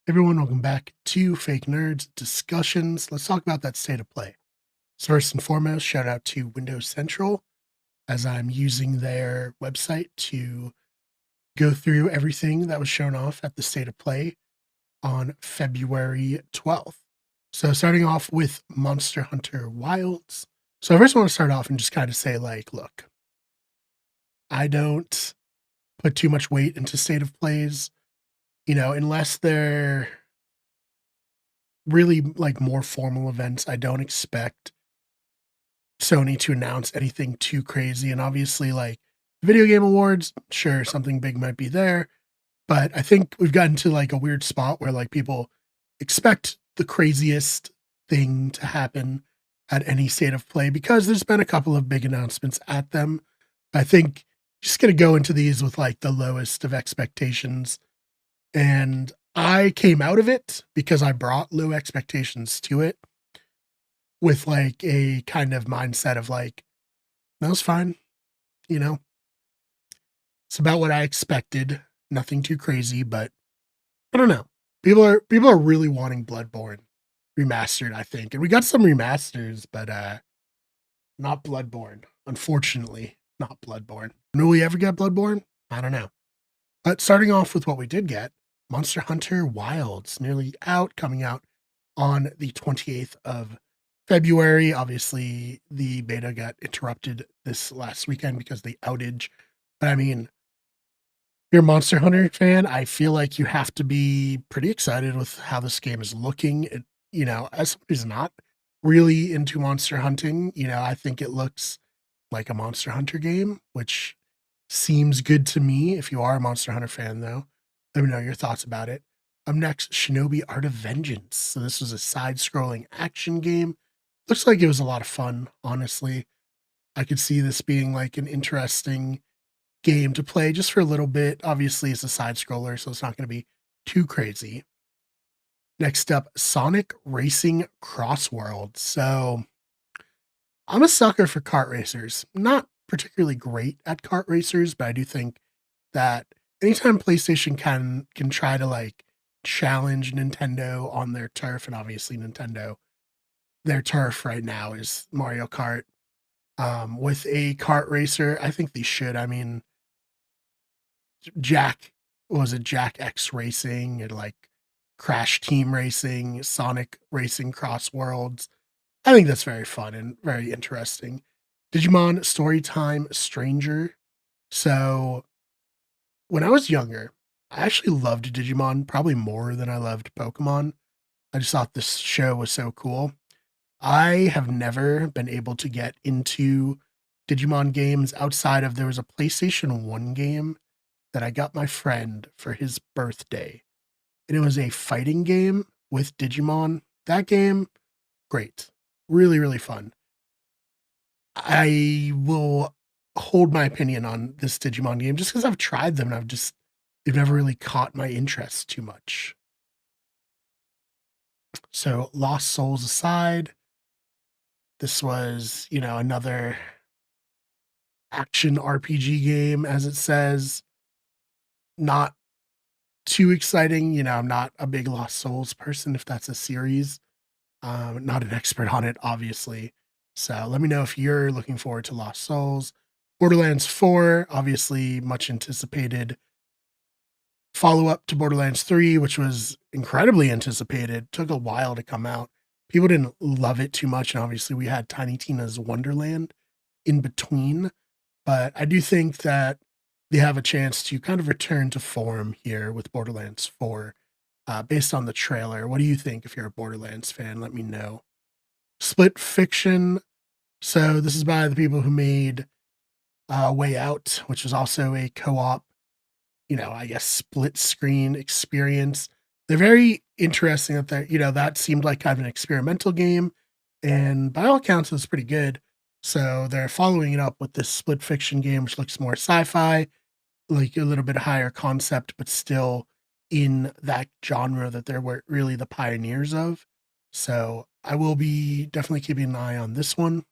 Everyone, welcome back to Fake Nerds Discussions. Let's talk about that state of play. So first and foremost, shout out to Windows Central as I'm using their website to go through everything that was shown off at the state of play on February 12th. So starting off with Monster Hunter Wilds. So I first want to start off and just kind of say, like, look, I don't put too much weight into state of plays, unless they're really like more formal events. I don't expect Sony to announce anything too crazy. And obviously, like video game awards, sure, something big might be there. But I think we've gotten to like a weird spot where like people expect the craziest thing to happen at any state of play because there's been a couple of big announcements at them. I think just gonna go into these with like the lowest of expectations. And I came out of it because I brought low expectations to it with like a kind of mindset of like, that was fine, you know, it's about what I expected. Nothing too crazy, but I don't know. People are really wanting Bloodborne remastered, I think. And we got some remasters, but not Bloodborne. Unfortunately, not Bloodborne. Will we ever get Bloodborne? I don't know. But starting off with what we did get, Monster Hunter Wilds, nearly out, coming out on the 28th of February. Obviously, the beta got interrupted this last weekend because of the outage. But I mean, if you're a Monster Hunter fan, I feel like you have to be pretty excited with how this game is looking. As somebody who's not really into monster hunting, I think it looks like a Monster Hunter game, which seems good to me. If you are a Monster Hunter fan, though, let me know your thoughts about it. Up next, Shinobi Art of Vengeance. So this was a side-scrolling action game. Looks like it was a lot of fun, honestly. I could see this being like an interesting game to play just for a little bit. Obviously, it's a side-scroller, so it's not going to be too crazy. Next up, Sonic Racing Crossworld. So I'm a sucker for kart racers. Not particularly great at kart racers, but I do think that anytime PlayStation can try to like challenge Nintendo on their turf, and obviously Nintendo, their turf right now is Mario Kart. With a kart racer, I think they should. I mean, Jack was it Jack X Racing and like Crash Team Racing, Sonic Racing Cross Worlds. I think that's very fun and very interesting. Digimon Storytime Stranger. So when I was younger, I actually loved Digimon probably more than I loved Pokemon. I just thought this show was so cool. I have never been able to get into Digimon games outside of there was a PlayStation 1 game that I got my friend for his birthday. And it was a fighting game with Digimon. That game, great. Really, really fun. I will hold my opinion on this Digimon game just because I've tried them and they've never really caught my interest too much. So Lost Souls aside, this was, another action RPG game, as it says. Not too exciting. I'm not a big Lost Souls person if that's a series. Not an expert on it, obviously. So let me know if you're looking forward to Lost Souls. Borderlands 4, obviously much anticipated follow up to Borderlands 3, which was incredibly anticipated. Took a while to come out. People didn't love it too much. And obviously, we had Tiny Tina's Wonderland in between. But I do think that they have a chance to kind of return to form here with Borderlands 4 based on the trailer. What do you think if you're a Borderlands fan? Let me know. Split Fiction. So this is by the people who made Way Out, which was also a co-op, I guess split screen experience. They're very interesting that that seemed like kind of an experimental game, and by all accounts, it was pretty good. So they're following it up with this Split Fiction game, which looks more sci-fi, like a little bit higher concept, but still in that genre that they were really the pioneers of. So I will be definitely keeping an eye on this one.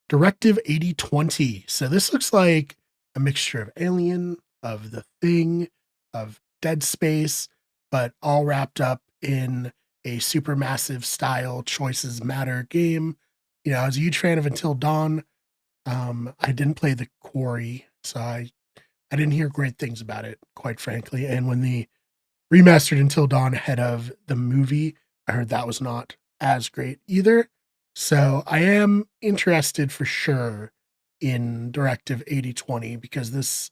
Directive 8020. So this looks like a mixture of Alien, of The Thing, of Dead Space. but all wrapped up in a supermassive style choices matter game. I was a huge fan of Until Dawn. I didn't play the Quarry, so I didn't hear great things about it, quite frankly. And when the remastered Until Dawn ahead of the movie, I heard that was not as great either. So I am interested for sure in Directive 8020 because this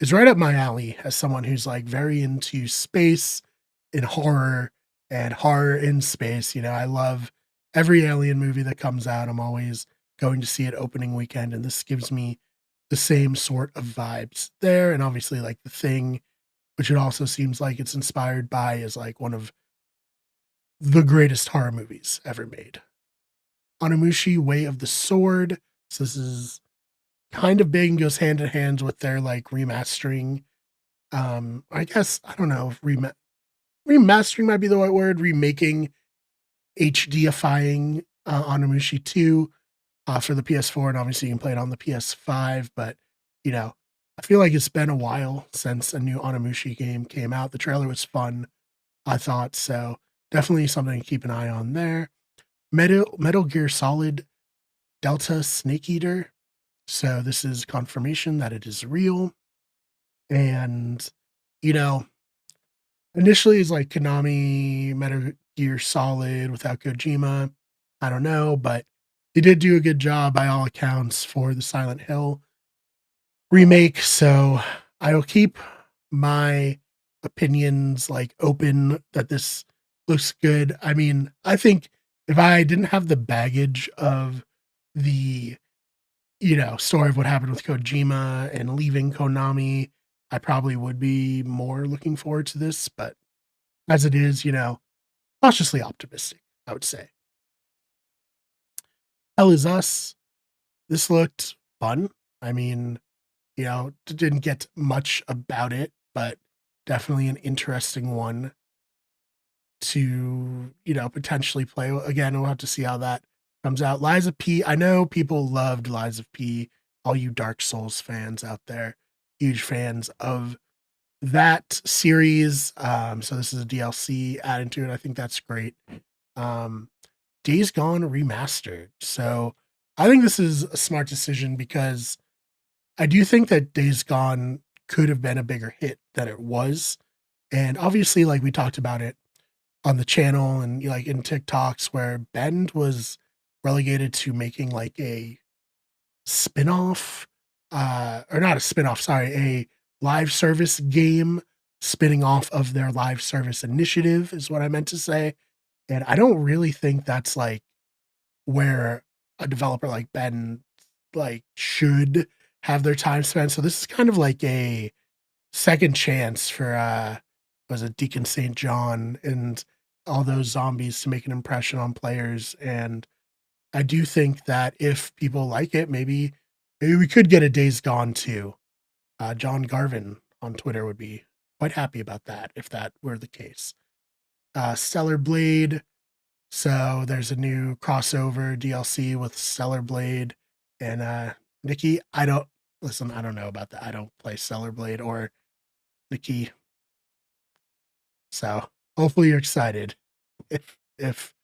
is right up my alley as someone who's like very into space and horror in space. I love every alien movie that comes out. I'm always going to see it opening weekend, and this gives me the same sort of vibes there. And obviously, like The Thing, which it also seems like it's inspired by, is like one of the greatest horror movies ever made. Onimushi Way of the Sword. So this is kind of big and goes hand in hand with their like remastering. I guess I don't know if remastering might be the right word, remaking HDifying Onimushi 2 for the PS4, and obviously you can play it on the PS5, but you know, I feel like it's been a while since a new Onimushi game came out. The trailer was fun, I thought, so definitely something to keep an eye on there. Metal Gear Solid Delta Snake Eater. So this is confirmation that it is real. And, you know, initially it's like Konami, Metal Gear Solid without Kojima. I don't know, but they did do a good job by all accounts for the Silent Hill remake. So I will keep my opinions like open that this looks good. I mean, I think if I didn't have the baggage of the story of what happened with Kojima and leaving Konami, I probably would be more looking forward to this, but as it is, cautiously optimistic, I would say. Hell is Us. This looked fun. I mean, didn't get much about it, but definitely an interesting one to, potentially play. Again, we'll have to see how that comes out. Lies of P. I know people loved Lies of P. All you Dark Souls fans out there, huge fans of that series. So this is a DLC added to it. I think that's great. Days Gone remastered. So I think this is a smart decision because I do think that Days Gone could have been a bigger hit than it was. And obviously, like we talked about it on the channel and like in TikToks where Bend was relegated to making like a spin-off, or not a spin-off, sorry, a live service game spinning off of their live service initiative is what I meant to say. And I don't really think that's like where a developer like Ben like should have their time spent. So this is kind of like a second chance for was it Deacon St. John and all those zombies to make an impression on players. And I do think that if people like it, maybe we could get a Days Gone too. John Garvin on Twitter would be quite happy about that if that were the case. Stellar Blade. So there's a new crossover DLC with Stellar Blade and Nikki. I don't know about that. I don't play Stellar Blade or Nikki. So hopefully you're excited if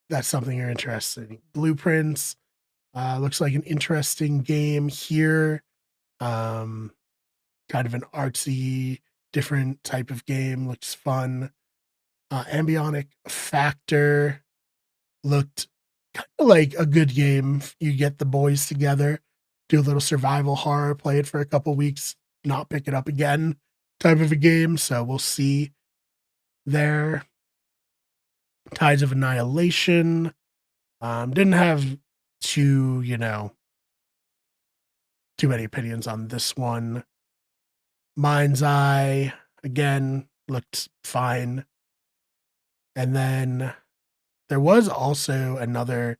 that's something you're interested in. Blueprints. Looks like an interesting game here. Kind of an artsy, different type of game. Looks fun. Ambionic Factor looked kind of like a good game. You get the boys together, do a little survival horror, play it for a couple weeks, not pick it up again type of a game. So we'll see there. Tides of Annihilation. Didn't have too, too many opinions on this one. Mind's Eye, again, looked fine. And then there was also another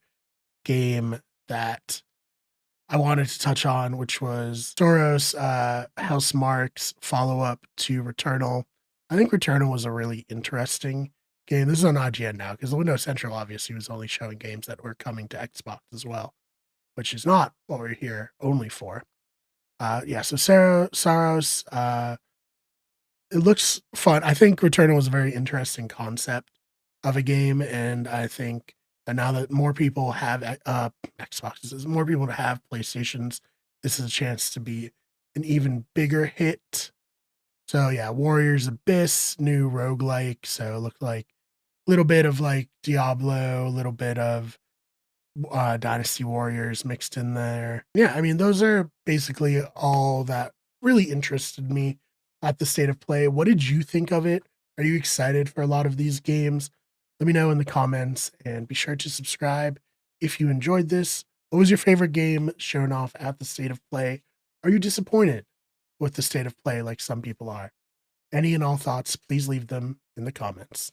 game that I wanted to touch on, which was Soros Housemarque's follow-up to Returnal. I think Returnal was a really interesting game. This is on IGN now because the Windows Central obviously was only showing games that were coming to Xbox as well, which is not what we're here only for. So Saros it looks fun. I think Returnal was a very interesting concept of a game, and I think that now that more people have Xboxes, more people have PlayStations, this is a chance to be an even bigger hit. So yeah, Warriors Abyss, new roguelike. So it looked like a little bit of like Diablo, a little bit of Dynasty Warriors mixed in there. Yeah, I mean, those are basically all that really interested me at the state of play. What did you think of it? Are you excited for a lot of these games? Let me know in the comments and be sure to subscribe if you enjoyed this. What was your favorite game shown off at the state of play? Are you disappointed with the state of play like some people are? Any and all thoughts, please leave them in the comments.